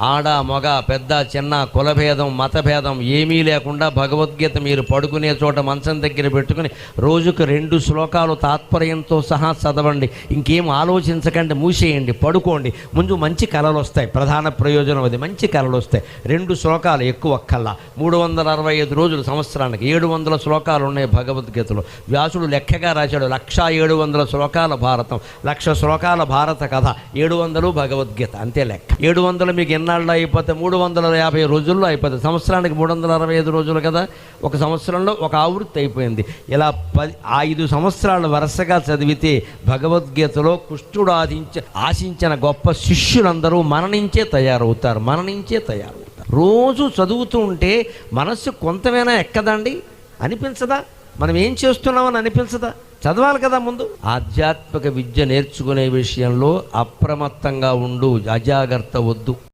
ఆడ మగ పెద్ద చిన్న కులభేదం మతభేదం ఏమీ లేకుండా భగవద్గీత మీరు పడుకునే చోట మంచం దగ్గర పెట్టుకుని రోజుకు 2 శ్లోకాలు తాత్పర్యంతో సహా చదవండి. ఇంకేం ఆలోచించకండి, మూసేయండి, పడుకోండి. ముందు మంచి కళలు వస్తాయి. ప్రధాన ప్రయోజనం అది, మంచి కళలు వస్తాయి. 2 శ్లోకాలు ఎక్కువ కల్లా 365 రోజులు సంవత్సరానికి 700 శ్లోకాలు ఉన్నాయి భగవద్గీతలో. వ్యాసుడు లెక్కగా రాశాడు 1700 శ్లోకాల భారతం, 1,00,000 శ్లోకాల భారత కథ, 700 భగవద్గీత, అంతే లెక్క. 700 మీకు ఎన్నాళ్ళు అయిపోతే 350 రోజుల్లో అయిపోతుంది. సంవత్సరానికి 365 రోజులు కదా, ఒక సంవత్సరంలో ఒక ఆవృత్తి అయిపోయింది. ఇలా 5 సంవత్సరాలు వరుసగా చదివితే భగవద్గీతలో కృష్ణుడు ఆశించిన గొప్ప శిష్యులందరూ మరణించే తయారవుతారు. రోజు చదువుతూ ఉంటే మనస్సు కొంతమైనా ఎక్కదండి, అనిపించదా? మనం ఏం చేస్తున్నామని అనిపించదా? చదవాలి కదా ముందు. ఆధ్యాత్మిక విద్య నేర్చుకునే విషయంలో అప్రమత్తంగా ఉండు, అజాగ్రత్త వద్దు.